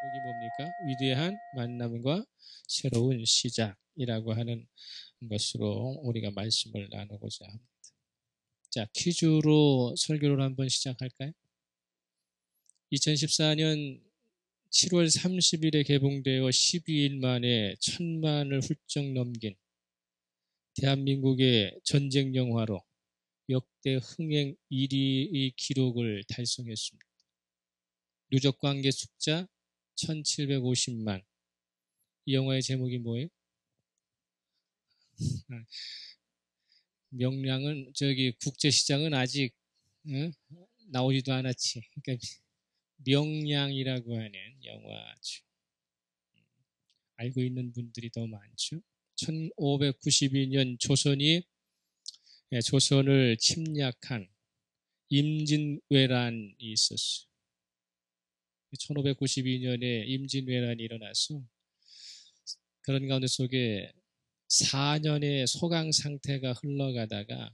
제목이 뭡니까? 위대한 만남과 새로운 시작이라고 하는 것으로 우리가 말씀을 나누고자 합니다. 자, 퀴즈로 설교를 한번 시작할까요? 2014년 7월 30일에 개봉되어 12일 만에 1000만을 훌쩍 넘긴 대한민국의 전쟁 영화로 역대 흥행 1위의 기록을 달성했습니다. 누적 관객 숫자 1750만. 이 영화의 제목이 뭐예요? 명량은 국제시장은 아직 나오지도 않았지. 그러니까 명량이라고 하는 영화죠. 알고 있는 분들이 더 많죠. 1592년 조선을 침략한 임진왜란이 있었어요. 1592년에 임진왜란이 일어나서 그런 가운데 속에 4년의 소강 상태가 흘러가다가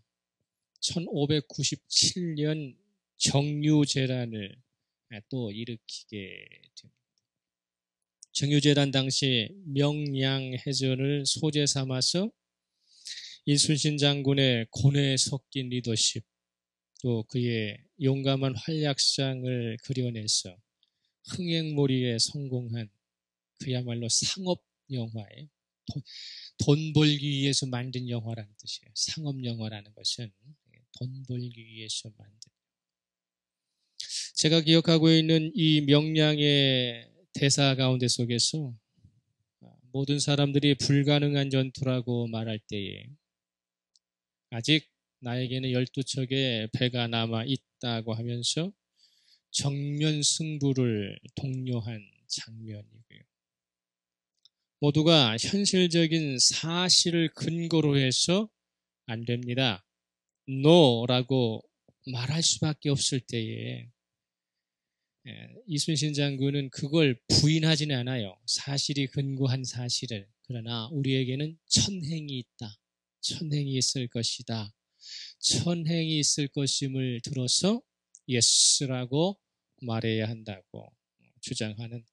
1597년 정유재란을 또 일으키게 됩니다. 정유재란 당시 명량해전을 소재 삼아서 이순신 장군의 고뇌 섞인 리더십, 또 그의 용감한 활약상을 그려내서 흥행몰이에 성공한 그야말로 상업 영화예요. 돈 벌기 위해서 만든 영화라는 뜻이에요. 상업 영화라는 것은 돈 벌기 위해서 만든. 제가 기억하고 있는 이 명량의 대사 가운데 속에서 모든 사람들이 불가능한 전투라고 말할 때에 아직 나에게는 12척의 배가 남아 있다고 하면서 정면 승부를 독려한 장면이고요. 모두가 현실적인 사실을 근거로 해서 안 됩니다. NO라고 말할 수밖에 없을 때에 이순신 장군은 그걸 부인하지는 않아요. 사실이 근거한 사실을. 그러나 우리에게는 천행이 있다. 천행이 있을 것이다. 천행이 있을 것임을 들어서 예스라고 말해야 한다고 주장하는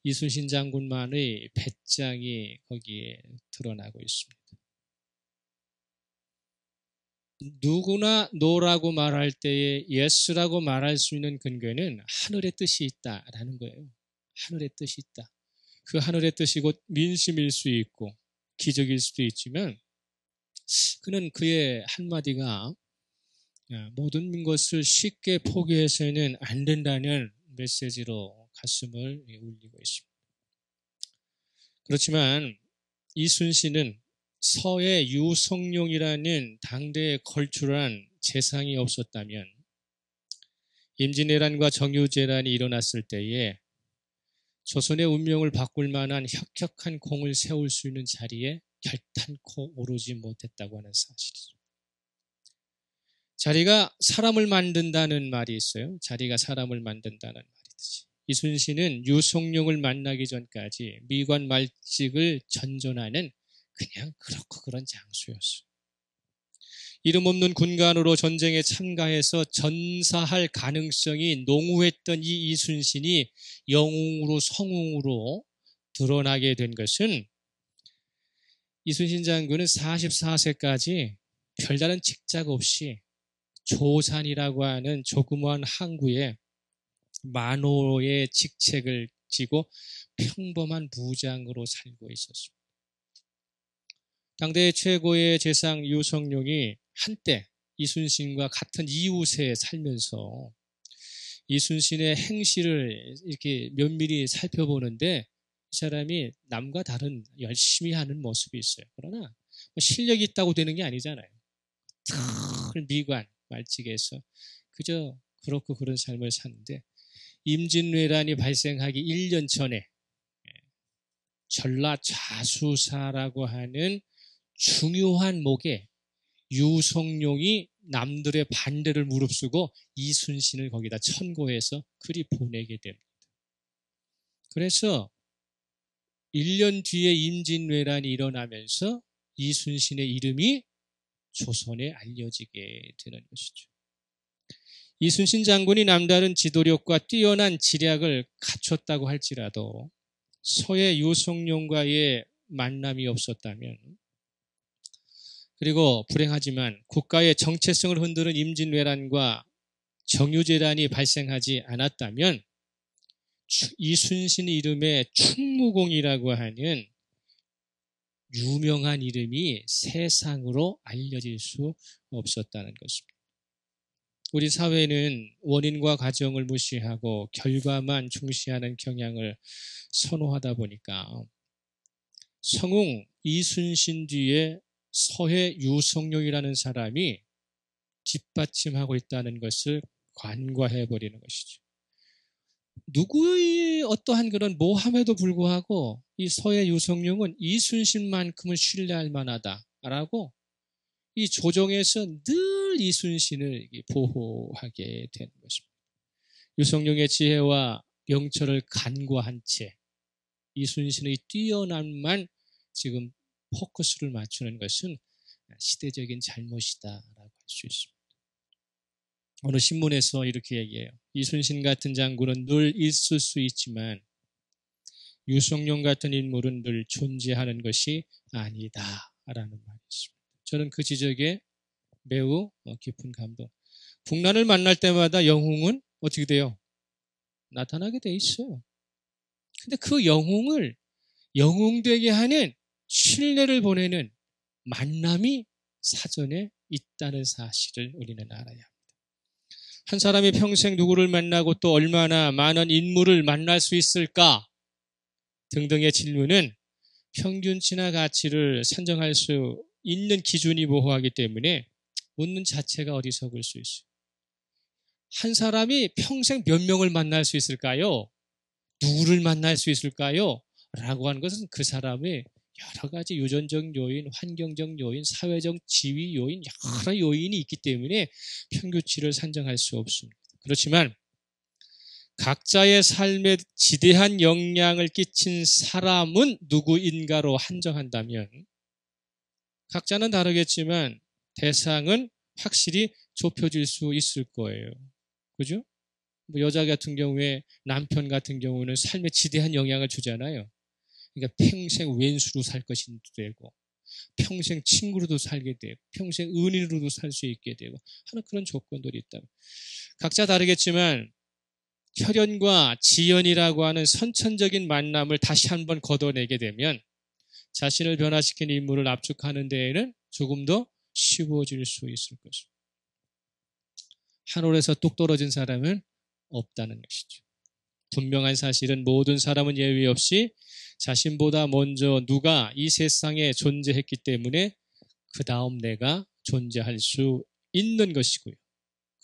이순신 장군만의 배짱이 거기에 드러나고 있습니다. 누구나 노라고 말할 때에 예스라고 말할 수 있는 근거는 하늘의 뜻이 있다라는 거예요. 하늘의 뜻이 있다. 그 하늘의 뜻이 곧 민심일 수 있고 기적일 수도 있지만 그는 그의 한마디가 모든 것을 쉽게 포기해서는 안 된다는 메시지로 가슴을 울리고 있습니다. 그렇지만 이순신은 서해 유성룡이라는 당대에 걸출한 재상이 없었다면 임진왜란과 정유재란이 일어났을 때에 조선의 운명을 바꿀 만한 혁혁한 공을 세울 수 있는 자리에 결탄코 오르지 못했다고 하는 사실이죠. 자리가 사람을 만든다는 말이 있어요. 자리가 사람을 만든다는 말이듯이. 이순신은 유성룡을 만나기 전까지 미관 말직을 전전하는 그냥 그렇고 그런 장수였어요. 이름 없는 군관으로 전쟁에 참가해서 전사할 가능성이 농후했던 이 이순신이 영웅으로 성웅으로 드러나게 된 것은 이순신 장군은 44세까지 별다른 직작 없이 조산이라고 하는 조그마한 항구에 만호의 직책을 지고 평범한 무장으로 살고 있었습니다. 당대 최고의 재상 유성룡이 한때 이순신과 같은 이웃에 살면서 이순신의 행실을 이렇게 면밀히 살펴보는데 이 사람이 남과 다른 열심히 하는 모습이 있어요. 그러나 실력이 있다고 되는 게 아니잖아요. 늘 미관 말직에서 그저 그렇고 그런 삶을 사는데 임진왜란이 발생하기 1년 전에 전라 좌수사라고 하는 중요한 목에 유성룡이 남들의 반대를 무릅쓰고 이순신을 거기다 천고해서 그리 보내게 됩니다. 그래서 1년 뒤에 임진왜란이 일어나면서 이순신의 이름이 조선에 알려지게 되는 것이죠. 이순신 장군이 남다른 지도력과 뛰어난 지략을 갖췄다고 할지라도 서해 유성룡과의 만남이 없었다면, 그리고 불행하지만 국가의 정체성을 흔드는 임진왜란과 정유재란이 발생하지 않았다면 이순신 이름의 충무공이라고 하는 유명한 이름이 세상으로 알려질 수 없었다는 것입니다. 우리 사회는 원인과 과정을 무시하고 결과만 중시하는 경향을 선호하다 보니까 성웅 이순신 뒤에 서해 유성룡이라는 사람이 뒷받침하고 있다는 것을 관과해버리는 것이죠. 누구의 어떠한 그런 모함에도 불구하고 이 서해 유성룡은 이순신만큼은 신뢰할 만하다라고 이 조정에서 늘 이순신을 보호하게 되는 것입니다. 유성룡의 지혜와 명철을 간과한 채 이순신의 뛰어남만 지금 포커스를 맞추는 것은 시대적인 잘못이다라고 할 수 있습니다. 어느 신문에서 이렇게 얘기해요. 이순신 같은 장군은 늘 있을 수 있지만 유성룡 같은 인물은 늘 존재하는 것이 아니다라는 말이 있습니다. 저는 그 지적에 매우 깊은 감동. 국난을 만날 때마다 영웅은 어떻게 돼요? 나타나게 돼 있어요. 근데 그 영웅을 영웅되게 하는 신뢰를 보내는 만남이 사전에 있다는 사실을 우리는 알아야 합니다. 한 사람이 평생 누구를 만나고 또 얼마나 많은 인물을 만날 수 있을까 등등의 질문은 평균치나 가치를 산정할 수 있는 기준이 모호하기 때문에 묻는 자체가 어리석을 수 있어요. 한 사람이 평생 몇 명을 만날 수 있을까요? 누구를 만날 수 있을까요? 라고 하는 것은 그 사람의 여러 가지 유전적 요인, 환경적 요인, 사회적 지위 요인, 여러 요인이 있기 때문에 평균치를 산정할 수 없습니다. 그렇지만 각자의 삶에 지대한 영향을 끼친 사람은 누구인가로 한정한다면 각자는 다르겠지만 대상은 확실히 좁혀질 수 있을 거예요. 그죠? 여자 같은 경우에 남편 같은 경우는 삶에 지대한 영향을 주잖아요. 그러니까 평생 왼수로 살 것이 되고 평생 친구로도 살게 되고 평생 은인으로도 살 수 있게 되고 하는 그런 조건들이 있다. 각자 다르겠지만 혈연과 지연이라고 하는 선천적인 만남을 다시 한번 걷어내게 되면 자신을 변화시키는 인물을 압축하는 데에는 조금 더 쉬워질 수 있을 것입니다. 하늘에서 뚝 떨어진 사람은 없다는 것이죠. 분명한 사실은 모든 사람은 예외 없이 자신보다 먼저 누가 이 세상에 존재했기 때문에 그 다음 내가 존재할 수 있는 것이고요.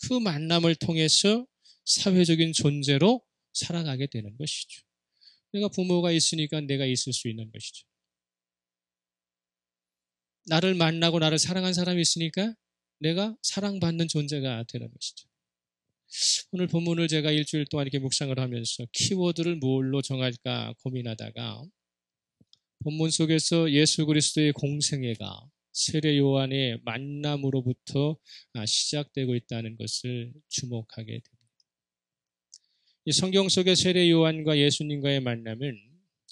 그 만남을 통해서 사회적인 존재로 살아가게 되는 것이죠. 내가 부모가 있으니까 내가 있을 수 있는 것이죠. 나를 만나고 나를 사랑한 사람이 있으니까 내가 사랑받는 존재가 되는 것이죠. 오늘 본문을 제가 일주일 동안 이렇게 묵상을 하면서 키워드를 뭘로 정할까 고민하다가 본문 속에서 예수 그리스도의 공생애가 세례 요한의 만남으로부터 시작되고 있다는 것을 주목하게 됩니다. 이 성경 속의 세례 요한과 예수님과의 만남은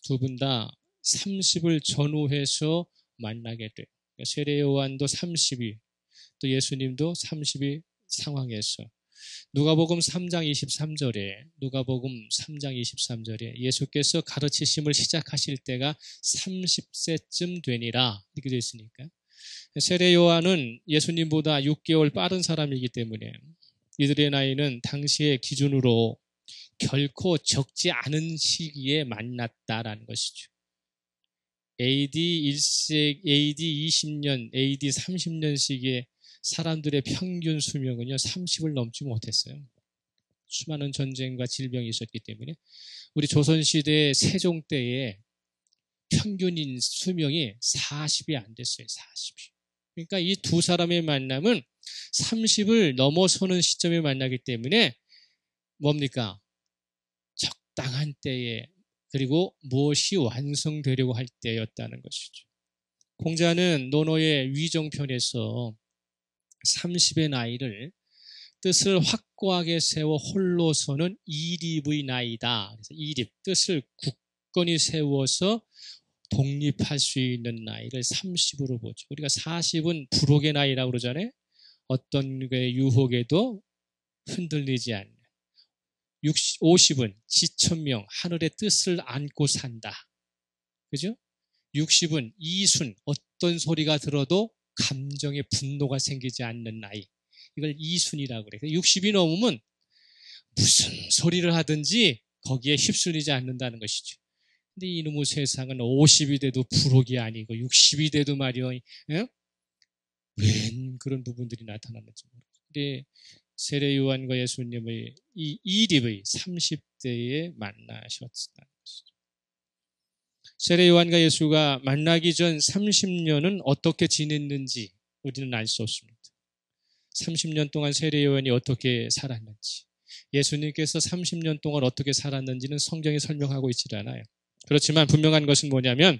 두 분 다 30을 전후해서 만나게 돼요. 세례 요한도 30이 또 예수님도 30이 상황에서 누가복음 3장 23절에 예수께서 가르치심을 시작하실 때가 30세쯤 되니라 이렇게 되어 있으니까 세례 요한은 예수님보다 6개월 빠른 사람이기 때문에 이들의 나이는 당시의 기준으로 결코 적지 않은 시기에 만났다라는 것이죠. AD 1세기, AD 20년, AD 30년 시기에 사람들의 평균 수명은요 30을 넘지 못했어요. 수많은 전쟁과 질병이 있었기 때문에 우리 조선시대 세종 때에 평균인 수명이 40이 안 됐어요. 40이. 그러니까 이 두 사람의 만남은 30을 넘어서는 시점에 만나기 때문에 뭡니까? 적당한 때에 그리고 무엇이 완성되려고 할 때였다는 것이죠. 공자는 논어의 위정편에서 30의 나이를 뜻을 확고하게 세워 홀로서는 이립의 나이다. 그래서 이립, 뜻을 굳건히 세워서 독립할 수 있는 나이를 30으로 보죠. 우리가 40은 불혹의 나이라고 그러잖아요. 어떤 유혹에도 흔들리지 않는. 50은 지천명, 하늘의 뜻을 안고 산다. 그죠? 60은 이순, 어떤 소리가 들어도 감정의 분노가 생기지 않는 나이. 이걸 이순이라고 그래요. 60이 넘으면 무슨 소리를 하든지 거기에 휩쓸리지 않는다는 것이죠. 근데 이놈의 세상은 50이 돼도 불혹이 아니고 60이 돼도 말이요. 예? 웬 그런 부분들이 나타나는지 모르겠어요. 근데 세례 요한과 예수님의 이 이립의 30대에 만나셨다는 것이죠. 세례 요한과 예수가 만나기 전 30년은 어떻게 지냈는지 우리는 알 수 없습니다. 30년 동안 세례 요한이 어떻게 살았는지, 예수님께서 30년 동안 어떻게 살았는지는 성경이 설명하고 있지 않아요. 그렇지만 분명한 것은 뭐냐면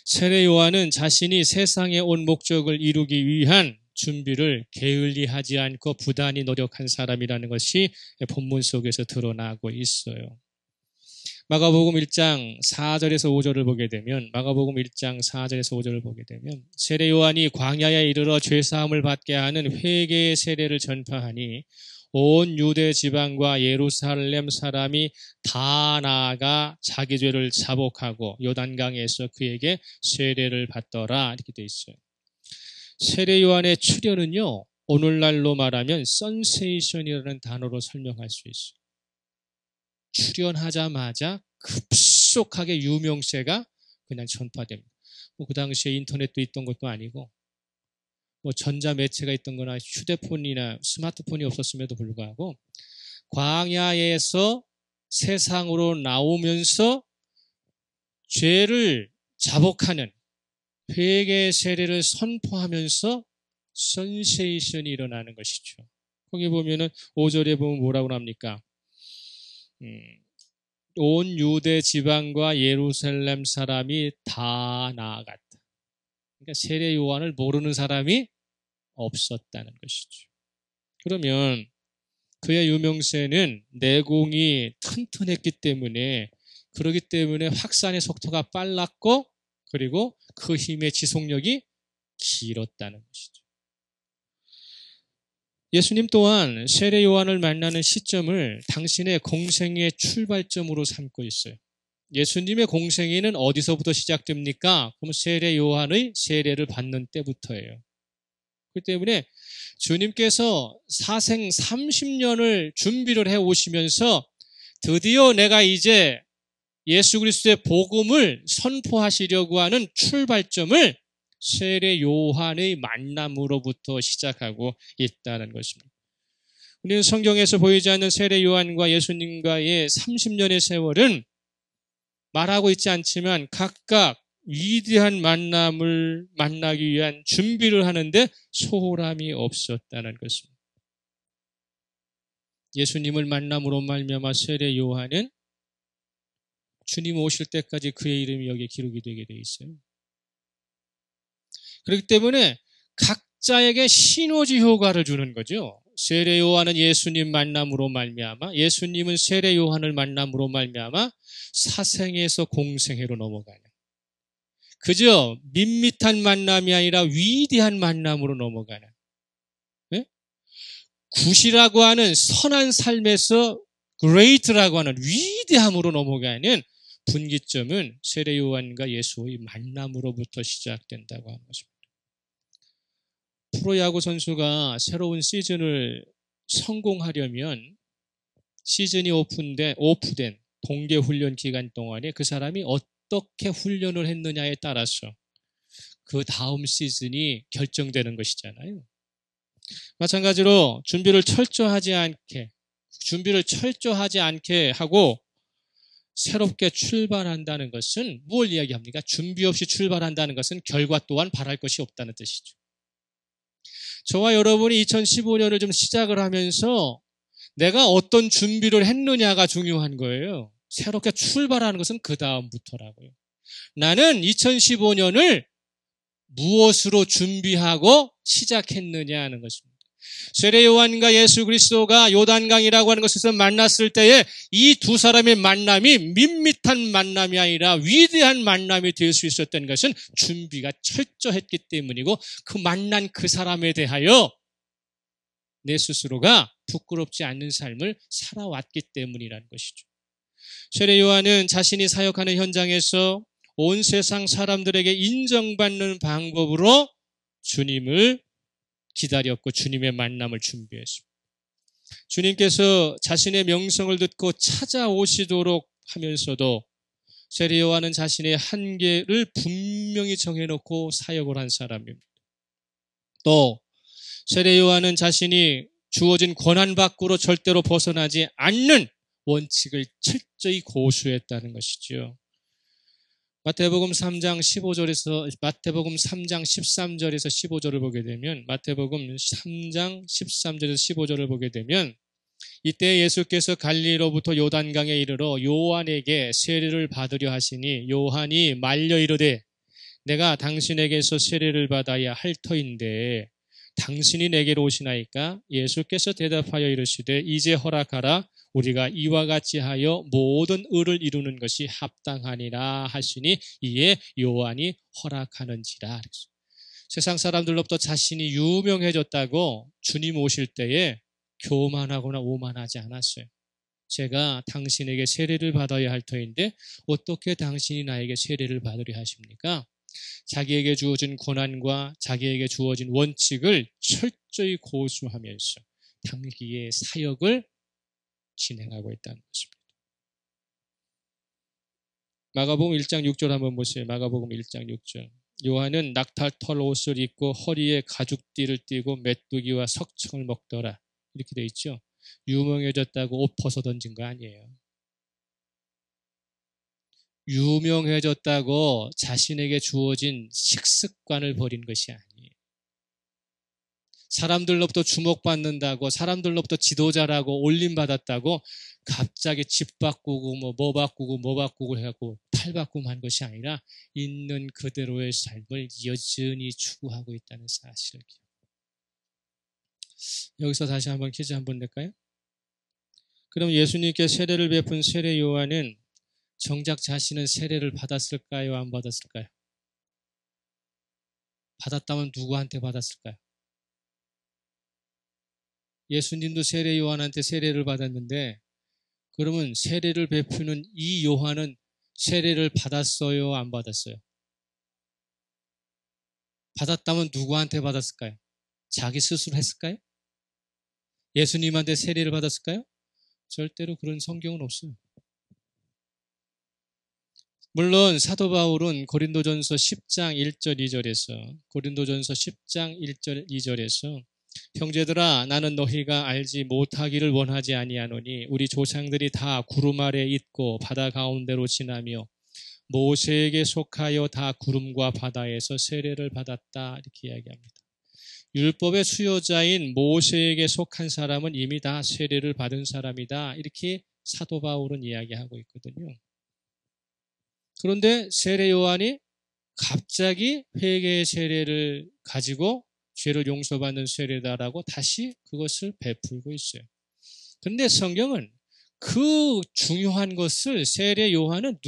세례 요한은 자신이 세상에 온 목적을 이루기 위한 준비를 게을리하지 않고 부단히 노력한 사람이라는 것이 본문 속에서 드러나고 있어요. 마가복음 1장 4절에서 5절을 보게 되면 마가복음 1장 4절에서 5절을 보게 되면 세례 요한이 광야에 이르러 죄사함을 받게 하는 회개의 세례를 전파하니 온 유대 지방과 예루살렘 사람이 다 나아가 자기 죄를 자복하고 요단강에서 그에게 세례를 받더라 이렇게 돼 있어요. 세례 요한의 출현은요, 오늘날로 말하면 센세이션이라는 단어로 설명할 수 있어요. 출현하자마자 급속하게 유명세가 그냥 전파됩니다. 그 당시에 인터넷도 있던 것도 아니고 전자매체가 있던 거나 휴대폰이나 스마트폰이 없었음에도 불구하고 광야에서 세상으로 나오면서 죄를 자복하는 회개 세례를 선포하면서 센세이션이 일어나는 것이죠. 거기 보면은 5절에 보면 뭐라고 합니까? 온 유대 지방과 예루살렘 사람이 다 나아갔다. 그러니까 세례 요한을 모르는 사람이 없었다는 것이죠. 그러면 그의 유명세는 내공이 튼튼했기 때문에 그렇기 때문에 확산의 속도가 빨랐고 그리고 그 힘의 지속력이 길었다는 것이죠. 예수님 또한 세례 요한을 만나는 시점을 당신의 공생의 출발점으로 삼고 있어요. 예수님의 공생애는 어디서부터 시작됩니까? 그럼 세례 요한의 세례를 받는 때부터예요. 그렇기 때문에 주님께서 사생 30년을 준비를 해 오시면서 드디어 내가 이제 예수 그리스도의 복음을 선포하시려고 하는 출발점을 세례 요한의 만남으로부터 시작하고 있다는 것입니다. 우리는 성경에서 보이지 않는 세례 요한과 예수님과의 30년의 세월은 말하고 있지 않지만 각각 위대한 만남을 만나기 위한 준비를 하는데 소홀함이 없었다는 것입니다. 예수님을 만남으로 말미암아 세례 요한은 주님 오실 때까지 그의 이름이 여기에 기록이 되게 되어 있어요. 그렇기 때문에 각자에게 시너지 효과를 주는 거죠. 세례 요한은 예수님 만남으로 말미암아, 예수님은 세례 요한을 만남으로 말미암아 사생에서 공생애로 넘어가는, 그저 밋밋한 만남이 아니라 위대한 만남으로 넘어가는, 네? 굿이라고 하는 선한 삶에서 great라고 하는 위대함으로 넘어가는 분기점은 세례 요한과 예수의 만남으로부터 시작된다고 하는 것입니다. 프로야구 선수가 새로운 시즌을 성공하려면 시즌이 오프된 동계 훈련 기간 동안에 그 사람이 어떻게 훈련을 했느냐에 따라서 그 다음 시즌이 결정되는 것이잖아요. 마찬가지로 준비를 철저하지 않게 하고 새롭게 출발한다는 것은 무엇을 이야기합니까? 준비 없이 출발한다는 것은 결과 또한 바랄 것이 없다는 뜻이죠. 저와 여러분이 2015년을 좀 시작을 하면서 내가 어떤 준비를 했느냐가 중요한 거예요. 새롭게 출발하는 것은 그 다음부터라고요. 나는 2015년을 무엇으로 준비하고 시작했느냐 하는 것입니다. 세례 요한과 예수 그리스도가 요단강이라고 하는 곳에서 만났을 때에 이 두 사람의 만남이 밋밋한 만남이 아니라 위대한 만남이 될 수 있었던 것은 준비가 철저했기 때문이고, 그 만난 그 사람에 대하여 내 스스로가 부끄럽지 않는 삶을 살아왔기 때문이라는 것이죠. 세례 요한은 자신이 사역하는 현장에서 온 세상 사람들에게 인정받는 방법으로 주님을 기다렸고 주님의 만남을 준비했습니다. 주님께서 자신의 명성을 듣고 찾아오시도록 하면서도 세례 요한은 자신의 한계를 분명히 정해놓고 사역을 한 사람입니다. 또 세례 요한은 자신이 주어진 권한 밖으로 절대로 벗어나지 않는 원칙을 철저히 고수했다는 것이죠. 마태복음 3장 13절에서 15절을 보게 되면, 마태복음 3장 13절에서 15절을 보게 되면, 이때 예수께서 갈릴리로부터 요단강에 이르러 요한에게 세례를 받으려 하시니 요한이 말려 이르되 내가 당신에게서 세례를 받아야 할 터인데 당신이 내게로 오시나이까? 예수께서 대답하여 이르시되 이제 허락하라. 우리가 이와 같이 하여 모든 의를 이루는 것이 합당하니라 하시니 이에 요한이 허락하는지라. 세상 사람들로부터 자신이 유명해졌다고 주님 오실 때에 교만하거나 오만하지 않았어요. 제가 당신에게 세례를 받아야 할 터인데 어떻게 당신이 나에게 세례를 받으려 하십니까? 자기에게 주어진 권한과 자기에게 주어진 원칙을 철저히 고수하면서 당기의 사역을 진행하고 있다는 것입니다. 마가복음 1장 6절 한번 보세요. 마가복음 1장 6절. 요한은 낙타털 옷을 입고 허리에 가죽띠를 띠고 메뚜기와 석청을 먹더라. 이렇게 돼 있죠. 유명해졌다고 옷 벗어 던진 거 아니에요. 유명해졌다고 자신에게 주어진 식습관을 버린 것이 아니에요. 사람들로부터 주목받는다고, 사람들로부터 지도자라고 올림받았다고 갑자기 집 바꾸고 뭐 바꾸고 해갖고 탈바꿈한 것이 아니라 있는 그대로의 삶을 여전히 추구하고 있다는 사실을 기억합니다. 여기서 다시 한번 퀴즈 한번 낼까요? 그럼 예수님께 세례를 베푼 세례 요한은 정작 자신은 세례를 받았을까요? 안 받았을까요? 받았다면 누구한테 받았을까요? 예수님도 세례 요한한테 세례를 받았는데, 그러면 세례를 베푸는 이 요한은 세례를 받았어요? 안 받았어요? 받았다면 누구한테 받았을까요? 자기 스스로 했을까요? 예수님한테 세례를 받았을까요? 절대로 그런 성경은 없어요. 물론 사도 바울은 고린도전서 10장 1절 2절에서 형제들아 나는 너희가 알지 못하기를 원하지 아니하노니 우리 조상들이 다 구름 아래 있고 바다 가운데로 지나며 모세에게 속하여 다 구름과 바다에서 세례를 받았다. 이렇게 이야기합니다. 율법의 수요자인 모세에게 속한 사람은 이미 다 세례를 받은 사람이다. 이렇게 사도 바울은 이야기하고 있거든요. 그런데 세례 요한이 갑자기 회개의 세례를 가지고 죄를 용서받는 세례다라고 다시 그것을 베풀고 있어요. 그런데 성경은 그 중요한 것을 세례 요한은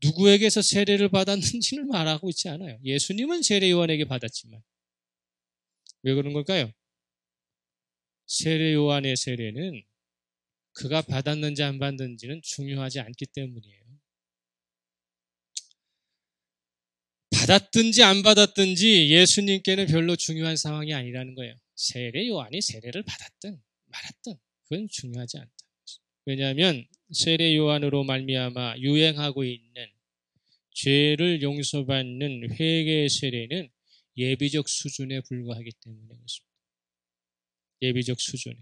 누구에게서 세례를 받았는지를 말하고 있지 않아요. 예수님은 세례 요한에게 받았지만 왜 그런 걸까요? 세례 요한의 세례는 그가 받았는지 안 받았는지는 중요하지 않기 때문이에요. 받았든지 안 받았든지 예수님께는 별로 중요한 상황이 아니라는 거예요. 세례 요한이 세례를 받았든 말았든 그건 중요하지 않다. 왜냐하면 세례 요한으로 말미암아 유행하고 있는 죄를 용서받는 회개의 세례는 예비적 수준에 불과하기 때문에 그렇습니다. 예비적 수준에.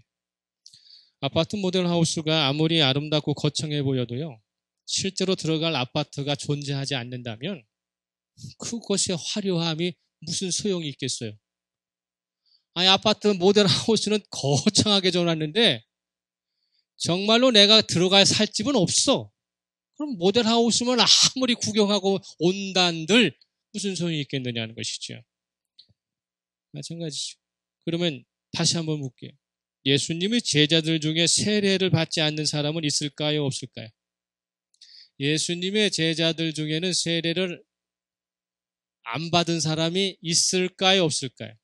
아파트 모델하우스가 아무리 아름답고 거창해 보여도요, 실제로 들어갈 아파트가 존재하지 않는다면 그것의 화려함이 무슨 소용이 있겠어요? 아니, 아파트 모델하우스는 거창하게 줘놨는데 정말로 내가 들어갈 살 집은 없어. 그럼 모델하우스면 아무리 구경하고 온단들 무슨 소용이 있겠느냐는 것이죠. 마찬가지죠. 그러면 다시 한번 묻게요. 예수님의 제자들 중에 세례를 받지 않는 사람은 있을까요? 없을까요? 예수님의 제자들 중에는 세례를 안 받은 사람이 있을까요? 없을까요?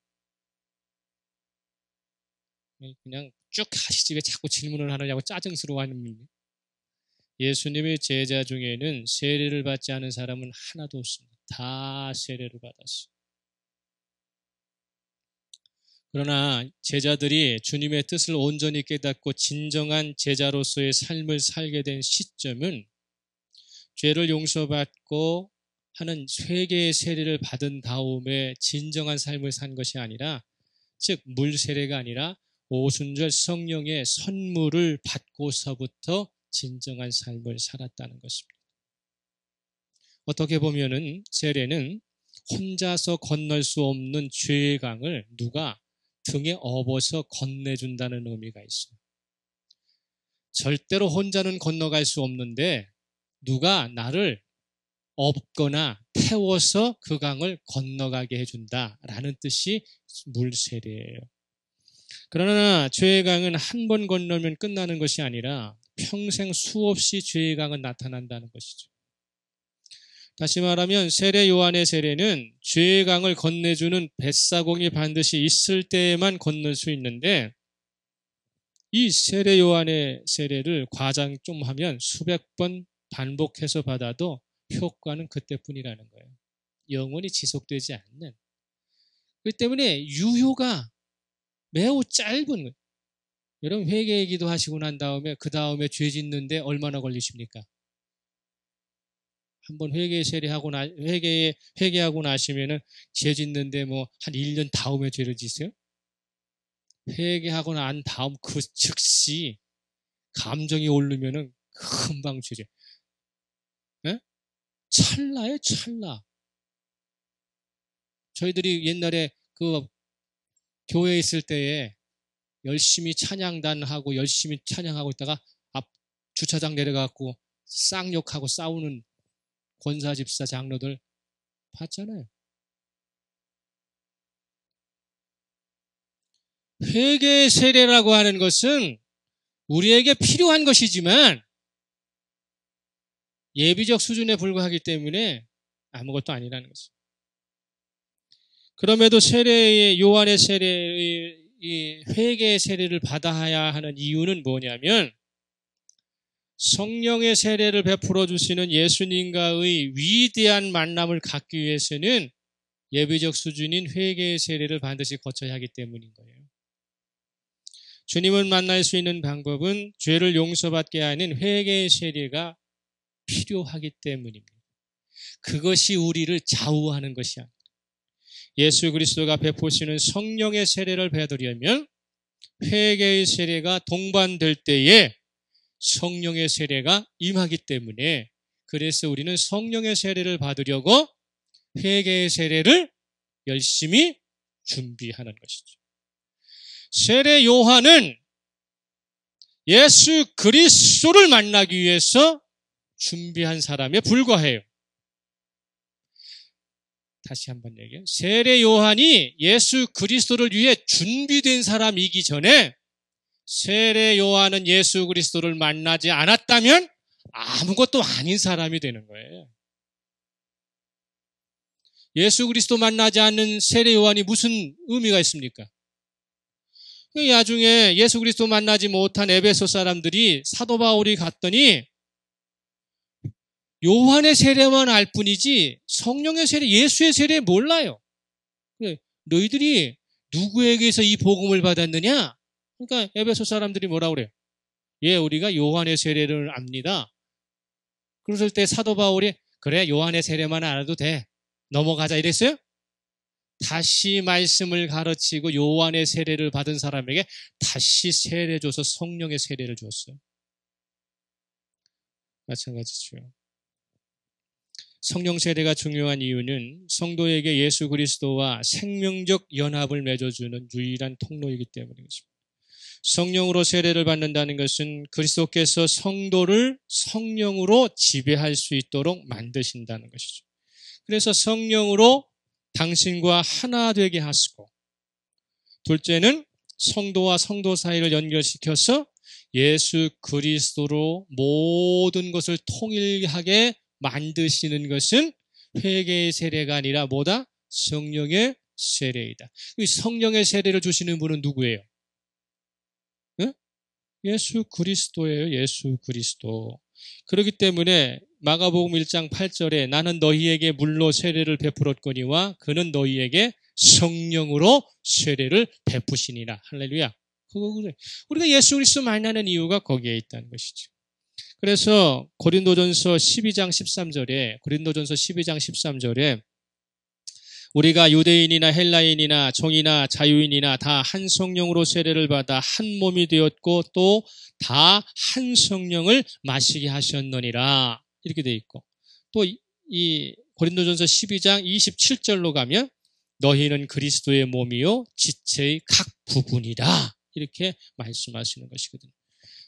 그냥 쭉 하시지 왜 자꾸 질문을 하느냐고 짜증스러워하는 분이. 예수님의 제자 중에는 세례를 받지 않은 사람은 하나도 없습니다. 다 세례를 받았어요. 그러나 제자들이 주님의 뜻을 온전히 깨닫고 진정한 제자로서의 삶을 살게 된 시점은 죄를 용서받고 하는 회개의 세례를 받은 다음에 진정한 삶을 산 것이 아니라, 즉 물 세례가 아니라 오순절 성령의 선물을 받고서부터 진정한 삶을 살았다는 것입니다. 어떻게 보면은 세례는 혼자서 건널 수 없는 죄의 강을 누가 등에 업어서 건네준다는 의미가 있어요. 절대로 혼자는 건너갈 수 없는데 누가 나를 업거나 태워서 그 강을 건너가게 해준다라는 뜻이 물세례예요. 그러나 죄의 강은 한 번 건너면 끝나는 것이 아니라 평생 수없이 죄의 강은 나타난다는 것이죠. 다시 말하면 세례 요한의 세례는 죄의 강을 건네주는 뱃사공이 반드시 있을 때에만 건널 수 있는데, 이 세례 요한의 세례를 과장 좀 하면 수백 번 반복해서 받아도 효과는 그때뿐이라는 거예요. 영원히 지속되지 않는. 그렇기 때문에 유효가 매우 짧은 거예요. 여러분 회개의 기도 하시고 난 다음에 그 다음에 죄 짓는데 얼마나 걸리십니까? 한번 회개하고 나시면은 죄 짓는데 뭐 한 1년 다음에 죄를 지세요? 회개하고 난 다음 그 즉시 감정이 오르면은 금방 죄죠. 예? 찰나예요, 찰나. 저희들이 옛날에 그 교회에 있을 때에 열심히 찬양단하고 열심히 찬양하고 있다가 앞 주차장 내려가고 쌍욕하고 싸우는 권사 집사 장로들 봤잖아요. 회개의 세례라고 하는 것은 우리에게 필요한 것이지만 예비적 수준에 불과하기 때문에 아무것도 아니라는 것입니다. 그럼에도 요한의 세례의 이 회개의 세례를 받아야 하는 이유는 뭐냐면, 성령의 세례를 베풀어 주시는 예수님과의 위대한 만남을 갖기 위해서는 예비적 수준인 회개의 세례를 반드시 거쳐야 하기 때문인 거예요. 주님을 만날 수 있는 방법은 죄를 용서받게 하는 회개의 세례가 필요하기 때문입니다. 그것이 우리를 좌우하는 것이 아닙니다. 예수 그리스도가 베푸시는 성령의 세례를 받으려면 회개의 세례가 동반될 때에 성령의 세례가 임하기 때문에, 그래서 우리는 성령의 세례를 받으려고 회개의 세례를 열심히 준비하는 것이죠. 세례 요한은 예수 그리스도를 만나기 위해서 준비한 사람에 불과해요. 다시 한번 얘기해요. 세례 요한이 예수 그리스도를 위해 준비된 사람이기 전에 세례 요한은 예수 그리스도를 만나지 않았다면 아무것도 아닌 사람이 되는 거예요. 예수 그리스도 만나지 않는 세례 요한이 무슨 의미가 있습니까? 나중에 예수 그리스도 만나지 못한 에베소 사람들이 사도 바울이 갔더니 요한의 세례만 알 뿐이지 성령의 세례, 예수의 세례 몰라요. 너희들이 누구에게서 이 복음을 받았느냐? 그러니까 에베소 사람들이 뭐라고 그래요? 예, 우리가 요한의 세례를 압니다. 그랬을 때 사도 바울이 그래, 요한의 세례만 알아도 돼, 넘어가자 이랬어요? 다시 말씀을 가르치고 요한의 세례를 받은 사람에게 다시 세례 줘서 성령의 세례를 줬어요. 마찬가지죠. 성령 세례가 중요한 이유는 성도에게 예수 그리스도와 생명적 연합을 맺어주는 유일한 통로이기 때문입니다. 성령으로 세례를 받는다는 것은 그리스도께서 성도를 성령으로 지배할 수 있도록 만드신다는 것이죠. 그래서 성령으로 당신과 하나 되게 하시고 둘째는 성도와 성도 사이를 연결시켜서 예수 그리스도로 모든 것을 통일하게 만드시는 것은 회개의 세례가 아니라 뭐다? 성령의 세례이다. 이 성령의 세례를 주시는 분은 누구예요? 응? 예수 그리스도예요. 예수 그리스도. 그렇기 때문에 마가복음 1장 8절에 나는 너희에게 물로 세례를 베풀었거니와 그는 너희에게 성령으로 세례를 베푸시니라. 할렐루야. 우리가 예수 그리스도 만나는 이유가 거기에 있다는 것이죠. 그래서 고린도전서 12장 13절에 우리가 유대인이나 헬라인이나 종이나 자유인이나 다 한 성령으로 세례를 받아 한 몸이 되었고 또 다 한 성령을 마시게 하셨느니라. 이렇게 되어 있고 또 이 고린도전서 12장 27절로 가면 너희는 그리스도의 몸이요 지체의 각 부분이다. 이렇게 말씀하시는 것이거든요.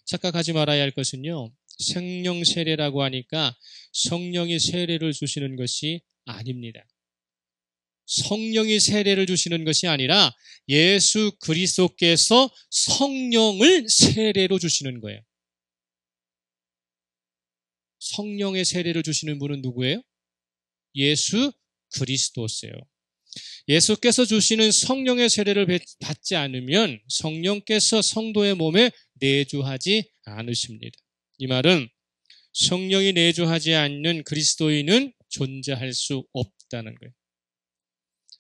착각하지 말아야 할 것은요. 성령 세례라고 하니까 성령이 세례를 주시는 것이 아닙니다. 성령이 세례를 주시는 것이 아니라 예수 그리스도께서 성령을 세례로 주시는 거예요. 성령의 세례를 주시는 분은 누구예요? 예수 그리스도세요. 예수께서 주시는 성령의 세례를 받지 않으면 성령께서 성도의 몸에 내주하지 않으십니다. 이 말은 성령이 내주하지 않는 그리스도인은 존재할 수 없다는 거예요.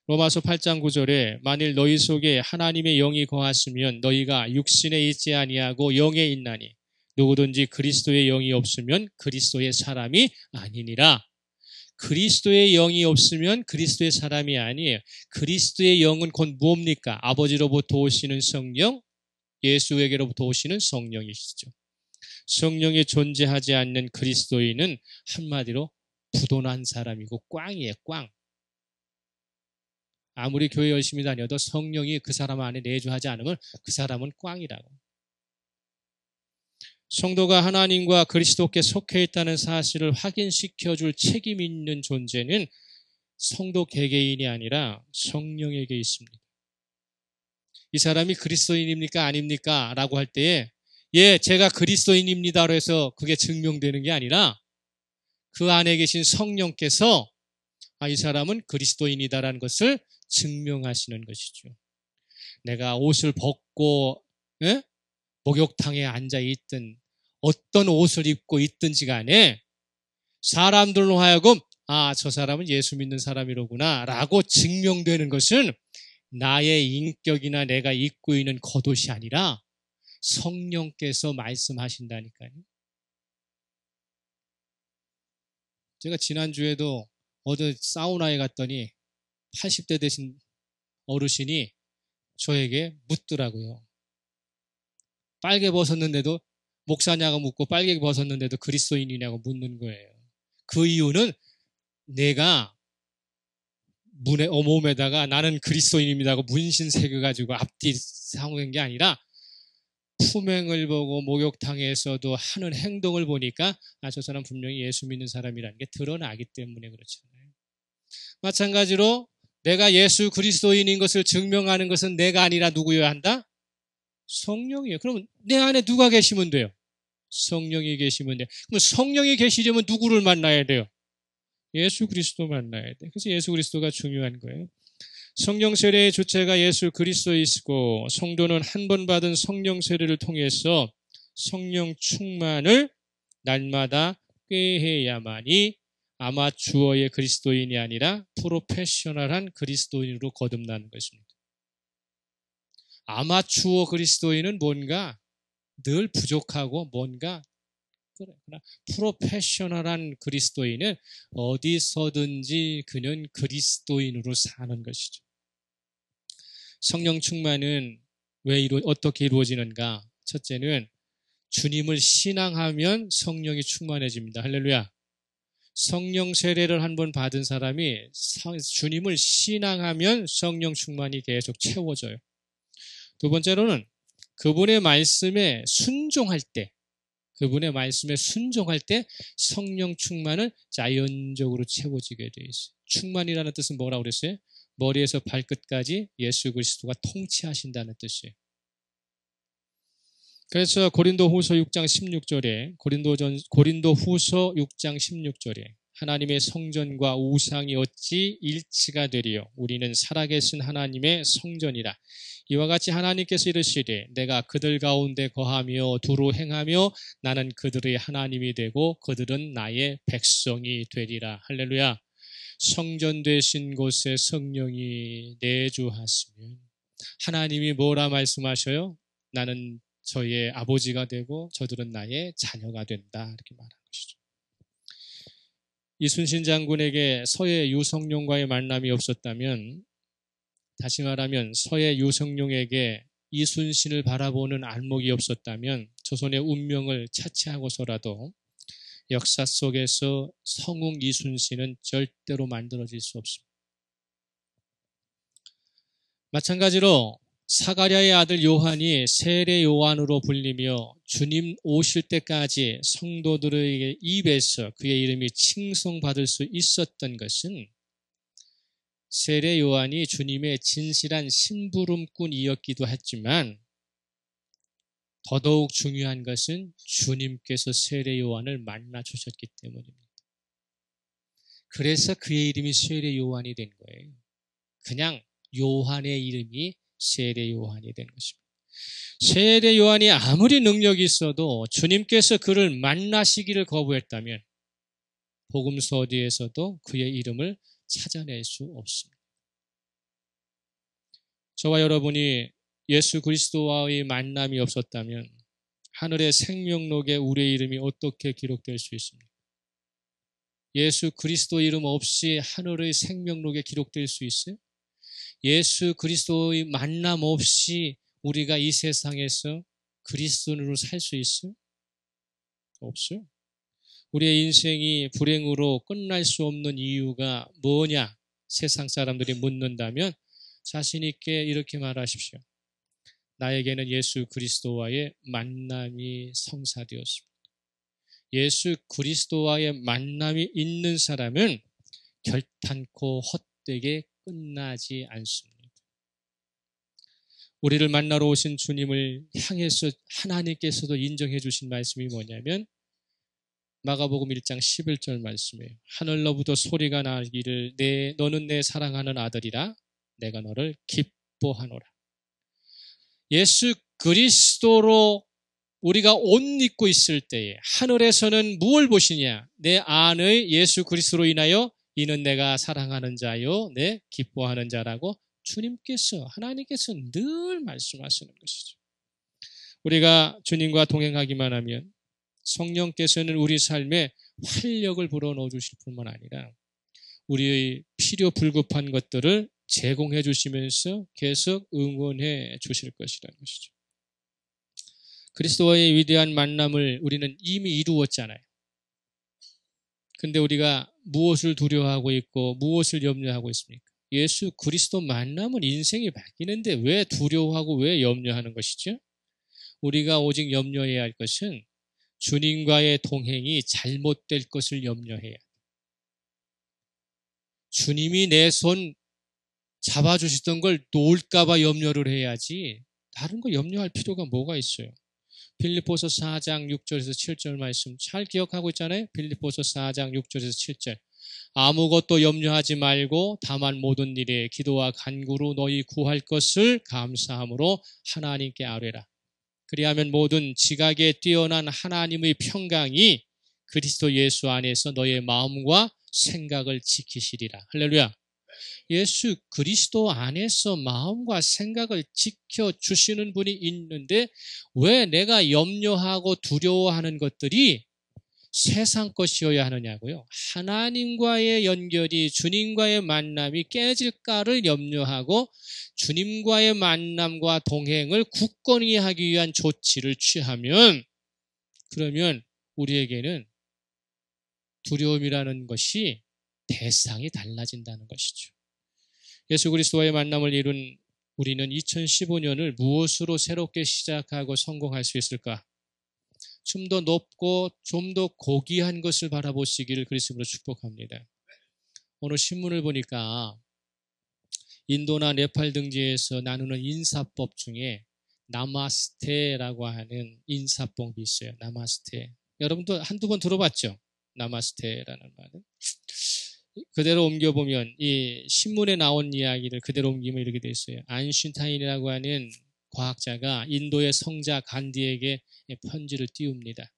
로마서 8장 9절에 만일 너희 속에 하나님의 영이 거하시면 너희가 육신에 있지 아니하고 영에 있나니 누구든지 그리스도의 영이 없으면 그리스도의 사람이 아니니라. 그리스도의 영이 없으면 그리스도의 사람이 아니에요. 그리스도의 영은 곧 무엇입니까? 아버지로부터 오시는 성령, 예수에게로부터 오시는 성령이시죠. 성령이 존재하지 않는 그리스도인은 한마디로 부도난 사람이고 꽝이에요. 꽝. 아무리 교회 열심히 다녀도 성령이 그 사람 안에 내주하지 않으면 그 사람은 꽝이라고. 성도가 하나님과 그리스도께 속해 있다는 사실을 확인시켜줄 책임 있는 존재는 성도 개개인이 아니라 성령에게 있습니다. 이 사람이 그리스도인입니까? 아닙니까? 라고 할 때에 예, 제가 그리스도인입니다로 해서 그게 증명되는 게 아니라 그 안에 계신 성령께서 이 사람은 그리스도인이다라는 것을 증명하시는 것이죠. 내가 옷을 벗고 목욕탕에 앉아 있든 어떤 옷을 입고 있든지 간에 사람들로 하여금 저 사람은 예수 믿는 사람이로구나 라고 증명되는 것은 나의 인격이나 내가 입고 있는 겉옷이 아니라 성령께서 말씀하신다니까요. 제가 지난주에도 어디 사우나에 갔더니 80대 되신 어르신이 저에게 묻더라고요. 빨개 벗었는데도 목사냐고 묻고 빨개 벗었는데도 그리스도인이냐고 묻는 거예요. 그 이유는 내가 몸에다가 나는 그리스도인입니다 하고 문신 새겨가지고 앞뒤 상호한 게 아니라 품행을 보고 목욕탕에서도 하는 행동을 보니까 저 사람 분명히 예수 믿는 사람이라는 게 드러나기 때문에 그렇잖아요. 마찬가지로 내가 예수 그리스도인인 것을 증명하는 것은 내가 아니라 누구여야 한다? 성령이에요. 그러면 내 안에 누가 계시면 돼요? 성령이 계시면 돼요. 그럼 성령이 계시려면 누구를 만나야 돼요? 예수 그리스도 만나야 돼요. 그래서 예수 그리스도가 중요한 거예요. 성령 세례의 주체가 예수 그리스도이시고 성도는 한 번 받은 성령 세례를 통해서 성령 충만을 날마다 꾀해야만이 아마추어의 그리스도인이 아니라 프로페셔널한 그리스도인으로 거듭나는 것입니다. 아마추어 그리스도인은 뭔가 늘 부족하고 뭔가 그러나 프로페셔널한 그리스도인은 어디서든지 그는 그리스도인으로 사는 것이죠. 성령 충만은 어떻게 이루어지는가? 첫째는 주님을 신앙하면 성령이 충만해집니다. 할렐루야. 성령 세례를 한 번 받은 사람이 주님을 신앙하면 성령 충만이 계속 채워져요. 두 번째로는 그분의 말씀에 순종할 때 성령 충만은 자연적으로 채워지게 되어 있어요. 충만이라는 뜻은 뭐라고 그랬어요? 머리에서 발끝까지 예수 그리스도가 통치하신다는 뜻이에요. 그래서 고린도후서 6장 16절에 고린도후서 6장 16절에 하나님의 성전과 우상이 어찌 일치가 되리요 우리는 살아계신 하나님의 성전이라. 이와 같이 하나님께서 이르시되 내가 그들 가운데 거하며 두루 행하며 나는 그들의 하나님이 되고 그들은 나의 백성이 되리라. 할렐루야. 성전 되신 곳에 성령이 내주하시면 하나님이 뭐라 말씀하셔요? 나는 저의 아버지가 되고 저들은 나의 자녀가 된다. 이렇게 말하는 것이죠. 이순신 장군에게 서해 유성룡과의 만남이 없었다면, 다시 말하면 서해 유성룡에게 이순신을 바라보는 안목이 없었다면 조선의 운명을 차치하고서라도 역사 속에서 성웅 이순신은 절대로 만들어질 수 없습니다. 마찬가지로 사가랴의 아들 요한이 세례 요한으로 불리며 주님 오실 때까지 성도들의 입에서 그의 이름이 칭송받을 수 있었던 것은 세례 요한이 주님의 진실한 심부름꾼이었기도 했지만 더더욱 중요한 것은 주님께서 세례 요한을 만나 주셨기 때문입니다. 그래서 그의 이름이 세례 요한이 된 거예요. 그냥 요한의 이름이 세례 요한이 된 것입니다. 세례 요한이 아무리 능력이 있어도 주님께서 그를 만나시기를 거부했다면 복음서 어디에서도 그의 이름을 찾아낼 수 없습니다. 저와 여러분이 예수 그리스도와의 만남이 없었다면 하늘의 생명록에 우리의 이름이 어떻게 기록될 수 있습니까? 예수 그리스도 이름 없이 하늘의 생명록에 기록될 수 있어요? 예수 그리스도의 만남 없이 우리가 이 세상에서 그리스도인으로 살 수 있어요? 없어요. 우리의 인생이 불행으로 끝날 수 없는 이유가 뭐냐? 세상 사람들이 묻는다면 자신 있게 이렇게 말하십시오. 나에게는 예수 그리스도와의 만남이 성사되었습니다. 예수 그리스도와의 만남이 있는 사람은 결탄코 헛되게 끝나지 않습니다. 우리를 만나러 오신 주님을 향해서 하나님께서도 인정해 주신 말씀이 뭐냐면 마가복음 1장 11절 말씀이에요. 하늘로부터 소리가 나기를 너는 내 사랑하는 아들이라 내가 너를 기뻐하노라. 예수 그리스도로 우리가 옷 입고 있을 때에 하늘에서는 무엇을 보시냐? 내 안의 예수 그리스도로 인하여 이는 내가 사랑하는 자요 내 기뻐하는 자라고 주님께서 하나님께서 늘 말씀하시는 것이죠. 우리가 주님과 동행하기만 하면 성령께서는 우리 삶에 활력을 불어넣어 주실 뿐만 아니라 우리의 필요 불급한 것들을 제공해 주시면서 계속 응원해 주실 것이라는 것이죠. 그리스도와의 위대한 만남을 우리는 이미 이루었잖아요. 근데 우리가 무엇을 두려워하고 있고 무엇을 염려하고 있습니까? 예수 그리스도 만나면 인생이 바뀌는데 왜 두려워하고 왜 염려하는 것이죠? 우리가 오직 염려해야 할 것은 주님과의 동행이 잘못될 것을 염려해야 해요. 주님이 내 손 잡아주시던 걸 놓을까 봐 염려를 해야지 다른 거 염려할 필요가 뭐가 있어요? 빌립보서 4장 6절에서 7절 말씀 잘 기억하고 있잖아요. 빌립보서 4장 6절에서 7절 아무것도 염려하지 말고 다만 모든 일에 기도와 간구로 너희 구할 것을 감사함으로 하나님께 아뢰라. 그리하면 모든 지각에 뛰어난 하나님의 평강이 그리스도 예수 안에서 너의 마음과 생각을 지키시리라. 할렐루야. 예수 그리스도 안에서 마음과 생각을 지켜주시는 분이 있는데 왜 내가 염려하고 두려워하는 것들이 세상 것이어야 하느냐고요? 하나님과의 연결이 주님과의 만남이 깨질까를 염려하고 주님과의 만남과 동행을 굳건히 하기 위한 조치를 취하면 그러면 우리에게는 두려움이라는 것이 대상이 달라진다는 것이죠. 예수 그리스도와의 만남을 이룬 우리는 2015년을 무엇으로 새롭게 시작하고 성공할 수 있을까? 좀 더 높고 좀 더 고귀한 것을 바라보시기를 그리스도로 축복합니다. 오늘 신문을 보니까 인도나 네팔 등지에서 나누는 인사법 중에 나마스테라고 하는 인사법이 있어요. 나마스테. 여러분도 한두 번 들어봤죠? 나마스테라는 말은. 그대로 옮겨보면 이 신문에 나온 이야기를 그대로 옮기면 이렇게 돼 있어요. 아인슈타인이라고 하는 과학자가 인도의 성자 간디에게 편지를 띄웁니다.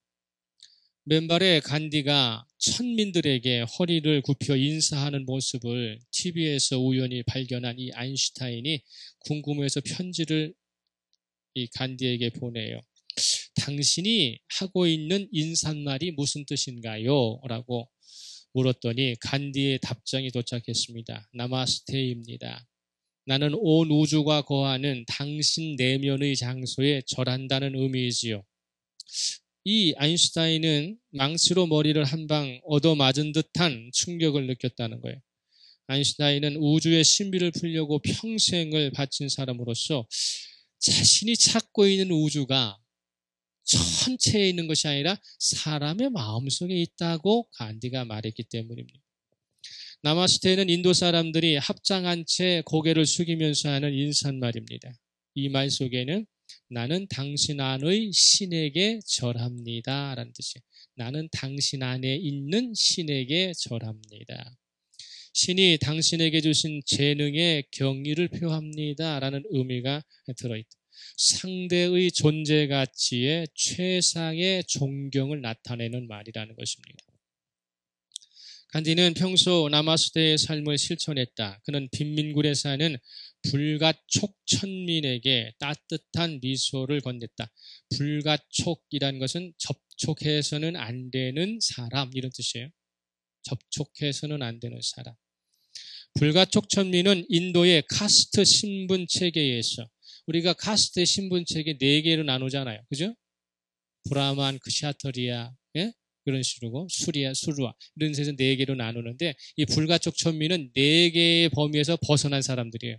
맨발에 간디가 천민들에게 허리를 굽혀 인사하는 모습을 TV에서 우연히 발견한 이 아인슈타인이 궁금해서 편지를 이 간디에게 보내요. 당신이 하고 있는 인사말이 무슨 뜻인가요? 라고 물었더니 간디의 답장이 도착했습니다. 나마스테입니다. 나는 온 우주가 거하는 당신 내면의 장소에 절한다는 의미이지요. 이 아인슈타인은 망치로 머리를 한 방 얻어맞은 듯한 충격을 느꼈다는 거예요. 아인슈타인은 우주의 신비를 풀려고 평생을 바친 사람으로서 자신이 찾고 있는 우주가 전체에 있는 것이 아니라 사람의 마음속에 있다고 간디가 말했기 때문입니다. 나마스테는 인도 사람들이 합장한 채 고개를 숙이면서 하는 인사말입니다. 이 말 속에는 나는 당신 안의 신에게 절합니다 라는 뜻이에요. 나는 당신 안에 있는 신에게 절합니다. 신이 당신에게 주신 재능에 경의를 표합니다 라는 의미가 들어있다. 상대의 존재 가치에 최상의 존경을 나타내는 말이라는 것입니다. 간디는 평소 나마스테의 삶을 실천했다. 그는 빈민굴에 사는 불가촉천민에게 따뜻한 미소를 건넸다. 불가촉이라는 것은 접촉해서는 안 되는 사람 이런 뜻이에요. 접촉해서는 안 되는 사람. 불가촉천민은 인도의 카스트 신분 체계에서 우리가 카스트 신분 체계 4개로 나누잖아요. 그죠? 브라만, 크샤터리아, 예? 그런 식으로 수리아, 수루아 이런 데서 4개로 나누는데 이 불가촉천민은 4개의 범위에서 벗어난 사람들이에요.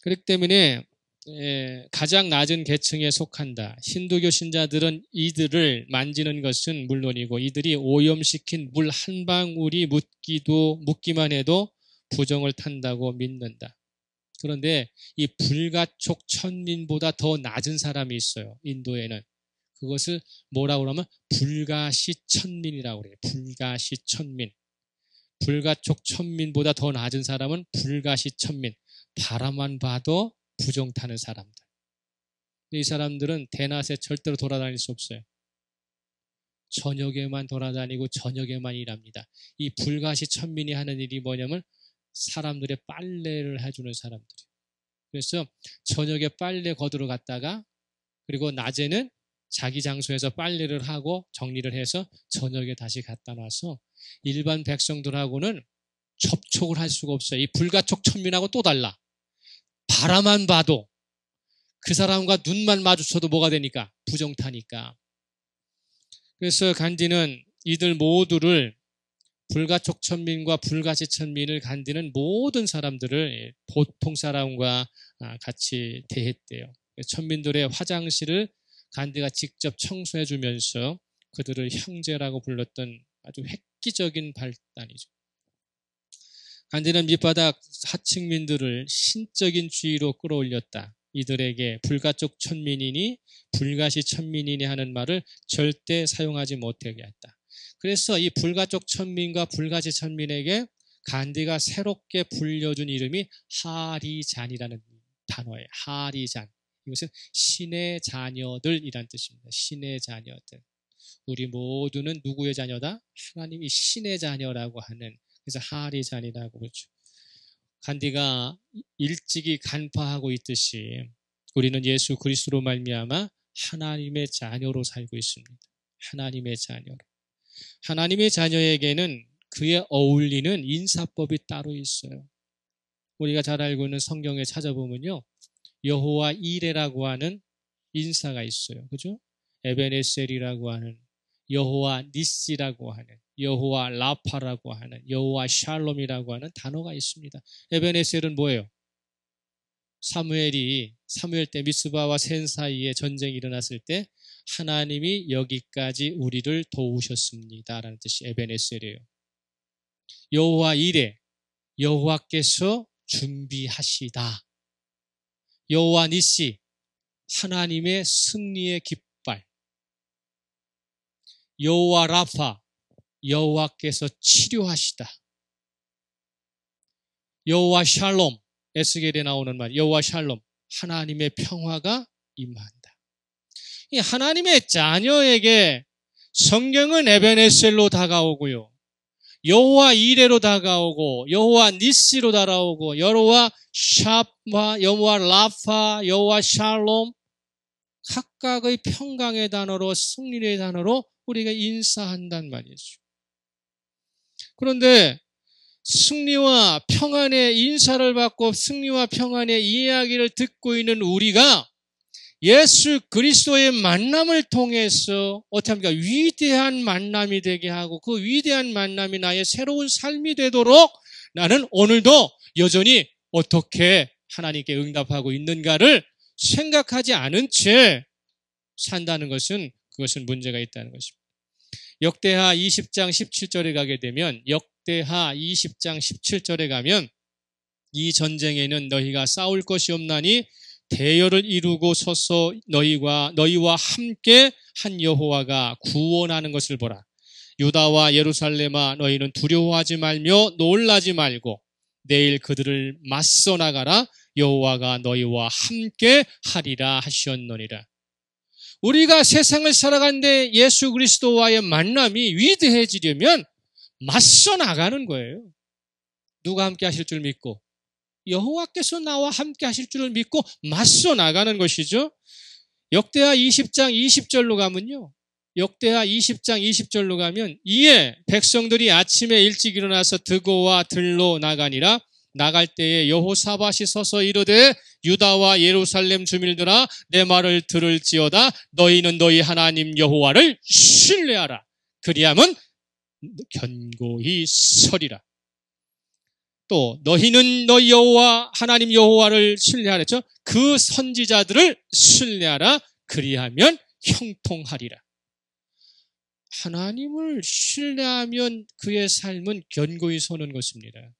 그렇기 때문에 가장 낮은 계층에 속한다. 힌두교 신자들은 이들을 만지는 것은 물론이고 이들이 오염시킨 물 한 방울이 묻기만 해도 부정을 탄다고 믿는다. 그런데 이 불가촉천민보다 더 낮은 사람이 있어요. 인도에는. 그것을 뭐라고 그러면 불가시천민이라고 그래요. 불가시천민. 불가촉천민보다 더 낮은 사람은 불가시천민. 바라만 봐도 부정 타는 사람들. 이 사람들은 대낮에 절대로 돌아다닐 수 없어요. 저녁에만 돌아다니고 저녁에만 일합니다. 이 불가시천민이 하는 일이 뭐냐면 사람들의 빨래를 해주는 사람들이에요. 그래서 저녁에 빨래 거두러 갔다가 그리고 낮에는 자기 장소에서 빨래를 하고 정리를 해서 저녁에 다시 갖다 놔서 일반 백성들하고는 접촉을 할 수가 없어요. 이 불가촉천민하고 또 달라. 바라만 봐도 그 사람과 눈만 마주쳐도 뭐가 되니까? 부정타니까. 그래서 간디는 이들 모두를 불가촉천민과 불가시천민을 간디는 모든 사람들을 보통 사람과 같이 대했대요. 천민들의 화장실을 간디가 직접 청소해 주면서 그들을 형제라고 불렀던 아주 획기적인 발단이죠. 간디는 밑바닥 하층민들을 신적인 주의로 끌어올렸다. 이들에게 불가촉 천민이니 불가시 천민이니 하는 말을 절대 사용하지 못하게 했다. 그래서 이 불가촉 천민과 불가시 천민에게 간디가 새롭게 불려준 이름이 하리잔이라는 단어예요. 하리잔. 이것은 신의 자녀들이란 뜻입니다. 신의 자녀들. 우리 모두는 누구의 자녀다? 하나님이 신의 자녀라고 하는, 그래서 하리잔이라고 그러죠. 간디가 일찍이 간파하고 있듯이 우리는 예수 그리스도로 말미암아 하나님의 자녀로 살고 있습니다. 하나님의 자녀로. 하나님의 자녀에게는 그에 어울리는 인사법이 따로 있어요. 우리가 잘 알고 있는 성경에 찾아보면요. 여호와 이레라고 하는 인사가 있어요. 그죠? 에베네셀이라고 하는, 여호와 니시라고 하는, 여호와 라파라고 하는, 여호와 샬롬이라고 하는 단어가 있습니다. 에베네셀은 뭐예요? 사무엘 때 미스바와 센 사이에 전쟁이 일어났을 때 하나님이 여기까지 우리를 도우셨습니다 라는 뜻이 에베네셀이에요. 여호와 이레, 여호와께서 준비하시다. 여호와 니시, 하나님의 승리의 깃발. 여호와 라파, 여호와께서 치료하시다. 여호와 샬롬, 에스겔에 나오는 말, 여호와 샬롬, 하나님의 평화가 임한다. 이 하나님의 자녀에게 성경은 에베네셀로 다가오고요, 여호와 이레로 다가오고, 여호와 니시로 다가오고, 여호와 샤파, 여호와 라파, 여호와 샬롬, 각각의 평강의 단어로, 승리의 단어로 우리가 인사한단 말이죠. 그런데 승리와 평안의 인사를 받고 승리와 평안의 이야기를 듣고 있는 우리가 예수 그리스도의 만남을 통해서 어떻게 합니까? 위대한 만남이 되게 하고, 그 위대한 만남이 나의 새로운 삶이 되도록 나는 오늘도 여전히 어떻게 하나님께 응답하고 있는가를 생각하지 않은 채 산다는 것은, 그것은 문제가 있다는 것입니다. 역대하 20장 17절에 가게 되면, 역대하 20장 17절에 가면, 이 전쟁에는 너희가 싸울 것이 없나니 대열을 이루고 서서 너희와 함께 한 여호와가 구원하는 것을 보라. 유다와 예루살렘아, 너희는 두려워하지 말며 놀라지 말고 내일 그들을 맞서 나가라. 여호와가 너희와 함께 하리라 하셨느니라. 우리가 세상을 살아가는데 예수 그리스도와의 만남이 위대해지려면 맞서 나가는 거예요. 누가 함께 하실 줄 믿고, 여호와께서 나와 함께 하실 줄을 믿고 맞서 나가는 것이죠. 역대하 20장 20절로 가면요, 역대하 20장 20절로 가면, 이에 백성들이 아침에 일찍 일어나서 드고와 들로 나가니라. 나갈 때에 여호사밧이 서서 이르되, 유다와 예루살렘 주민들아, 내 말을 들을지어다. 너희는 너희 하나님 여호와를 신뢰하라. 그리하면 견고히 서리라. 또 너희는 너희 여호와 하나님 여호와를 신뢰하랬죠. 그 선지자들을 신뢰하라. 그리하면 형통하리라. 하나님을 신뢰하면 그의 삶은 견고히 서는 것입니다.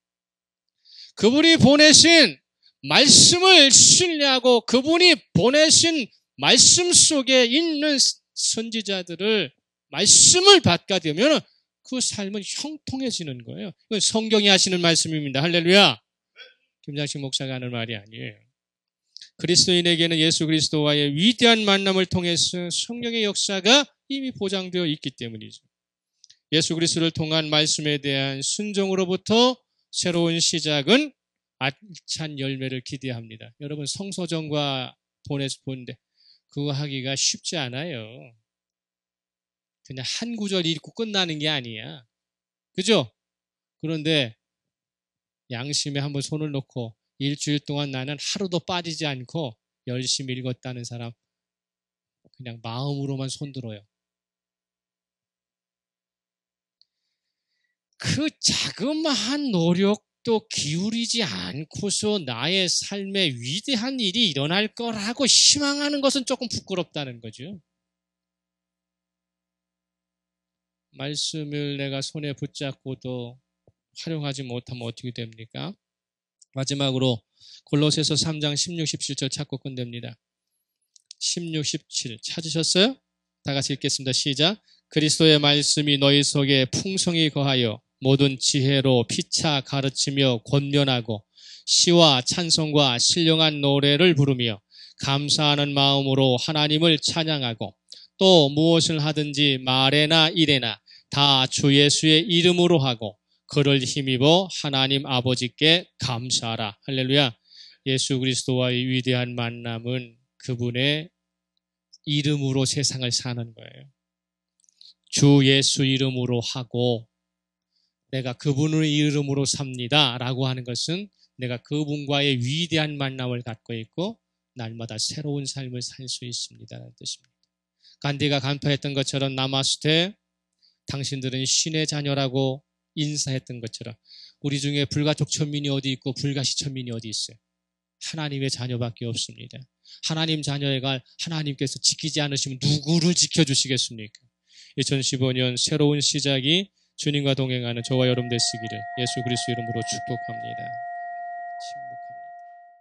그분이 보내신 말씀을 신뢰하고 그분이 보내신 말씀 속에 있는 선지자들을, 말씀을 받게 되면 그 삶은 형통해지는 거예요. 이건 성경이 하시는 말씀입니다. 할렐루야. 김장식 목사가 하는 말이 아니에요. 그리스도인에게는 예수 그리스도와의 위대한 만남을 통해서 성령의 역사가 이미 보장되어 있기 때문이죠. 예수 그리스도를 통한 말씀에 대한 순종으로부터 새로운 시작은 알찬 열매를 기대합니다. 여러분, 성서정과 보내서 보는데 그거 하기가 쉽지 않아요. 그냥 한 구절 읽고 끝나는 게 아니야. 그죠? 그런데 양심에 한번 손을 놓고 일주일 동안 나는 하루도 빠지지 않고 열심히 읽었다는 사람, 그냥 마음으로만 손들어요. 그 자그마한 노력도 기울이지 않고서 나의 삶에 위대한 일이 일어날 거라고 희망하는 것은 조금 부끄럽다는 거죠. 말씀을 내가 손에 붙잡고도 활용하지 못하면 어떻게 됩니까? 마지막으로 골로새서 3장 16, 17절 찾고 끝냅니다. 16, 17 찾으셨어요? 다 같이 읽겠습니다. 시작. 그리스도의 말씀이 너희 속에 풍성히 거하여 모든 지혜로 피차 가르치며 권면하고 시와 찬송과 신령한 노래를 부르며 감사하는 마음으로 하나님을 찬양하고, 또 무엇을 하든지 말에나 일에나 다 주 예수의 이름으로 하고 그를 힘입어 하나님 아버지께 감사하라. 할렐루야. 예수 그리스도와의 위대한 만남은 그분의 이름으로 세상을 사는 거예요. 주 예수 이름으로 하고 내가 그분의 이름으로 삽니다 라고 하는 것은 내가 그분과의 위대한 만남을 갖고 있고 날마다 새로운 삶을 살 수 있습니다라는 뜻입니다. 간디가 간파했던 것처럼 나마스테, 당신들은 신의 자녀라고 인사했던 것처럼 우리 중에 불가촉 천민이 어디 있고 불가시 천민이 어디 있어요? 하나님의 자녀밖에 없습니다. 하나님 자녀가 하나님께서 지키지 않으시면 누구를 지켜주시겠습니까? 2015년 새로운 시작이 주님과 동행하는 저와 여러분 되시기를 예수 그리스도 이름으로 축복합니다.